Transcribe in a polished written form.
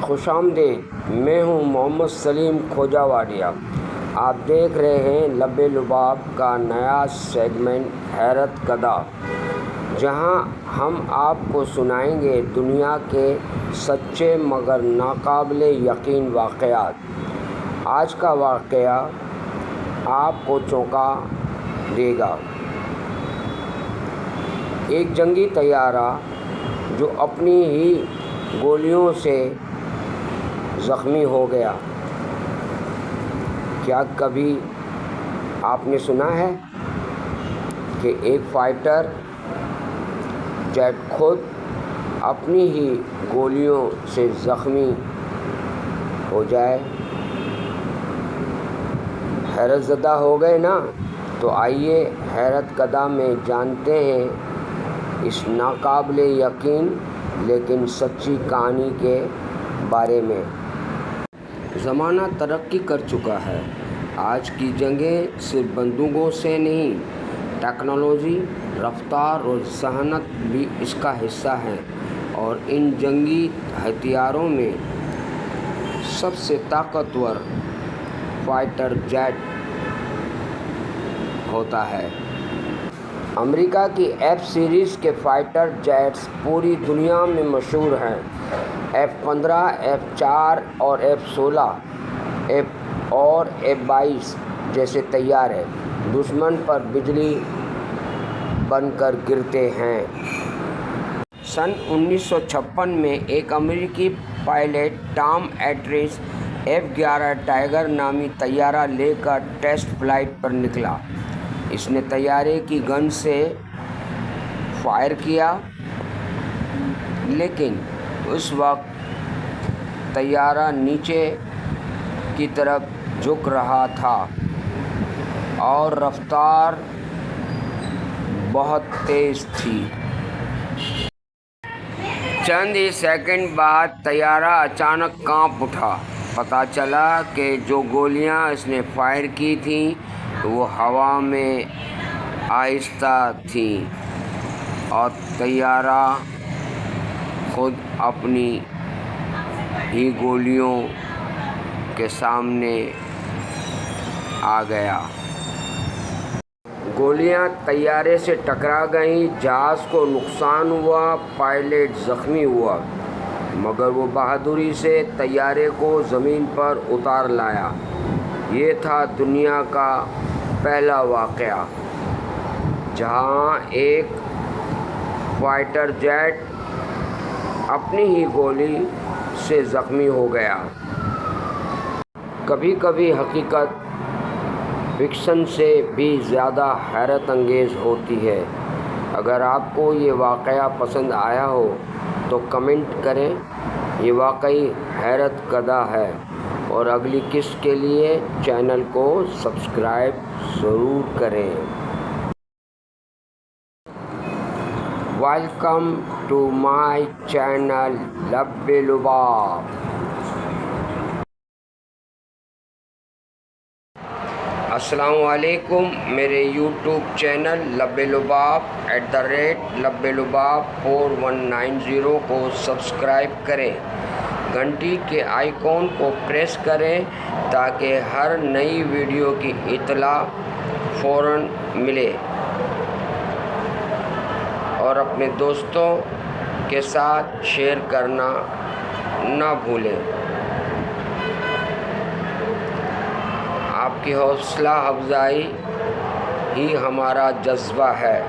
خوش آمدید، میں ہوں محمد سلیم کھوجا واڈیا۔ آپ دیکھ رہے ہیں لب لباب کا نیا سیگمنٹ حیرت کدا، جہاں ہم آپ کو سنائیں گے دنیا کے سچے مگر ناقابل یقین واقعات۔ آج کا واقعہ آپ کو چونکا دے گا۔ ایک جنگی طیارہ جو اپنی ہی گولیوں سے زخمی ہو گیا۔ کیا کبھی آپ نے سنا ہے کہ ایک فائٹر جیٹ خود اپنی ہی گولیوں سے زخمی ہو جائے؟ حیرت زدہ ہو گئے نا؟ تو آئیے حیرت کدا میں جانتے ہیں اس ناقابل یقین لیکن سچی کہانی کے بارے میں۔ زمانہ ترقی کر چکا ہے۔ آج کی جنگیں صرف بندوقوں سے نہیں، ٹیکنالوجی، رفتار اور ذہانت بھی اس کا حصہ ہیں، اور ان جنگی ہتھیاروں میں سب سے طاقتور فائٹر جیٹ ہوتا ہے۔ امریکہ کی ایف سیریز کے فائٹر جیٹس پوری دنیا میں مشہور ہیں۔ F-15، F-4 اور F-16 اور F-22 جیسے طیارے دشمن پر بجلی بن کر گرتے ہیں۔ سن 1956 میں ایک امریکی pilot Tom address F-11 tiger نامی طیارہ لے کر ٹیسٹ فلائٹ پر نکلا۔ اس نے طیارے کی گن سے فائر کیا، لیکن اس وقت طیارہ نیچے کی طرف جھک رہا تھا اور رفتار بہت تیز تھی۔ چند ہی سیکنڈ بعد طیارہ اچانک کانپ اٹھا۔ پتہ چلا کہ جو گولیاں اس نے فائر کی تھیں وہ ہوا میں آہستہ تھیں، اور طیارہ خود اپنی ہی گولیوں کے سامنے آ گیا۔ گولیاں طیارے سے ٹکرا گئیں، جہاز کو نقصان ہوا، پائلٹ زخمی ہوا، مگر وہ بہادری سے طیارے کو زمین پر اتار لایا۔ یہ تھا دنیا کا پہلا واقعہ جہاں ایک فائٹر جیٹ اپنی ہی گولی سے زخمی ہو گیا۔ کبھی کبھی حقیقت فکشن سے بھی زیادہ حیرت انگیز ہوتی ہے۔ اگر آپ کو یہ واقعہ پسند آیا ہو تو کمنٹ کریں۔ یہ واقعی حیرت کدا ہے، اور اگلی قسط کے لیے چینل کو سبسکرائب ضرور کریں۔ ویلکم ٹو مائی چینل لب لباب۔ السلام علیکم۔ میرے یوٹیوب چینل لب لباب @لب لباب 4190 کو سبسکرائب کریں۔ گھنٹی کے آئیکن کو پریس کریں تاکہ ہر نئی ویڈیو کی اطلاع فوراً ملے، اور اپنے دوستوں کے ساتھ شیئر کرنا نہ بھولیں۔ آپ کی حوصلہ افزائی ہی ہمارا جذبہ ہے۔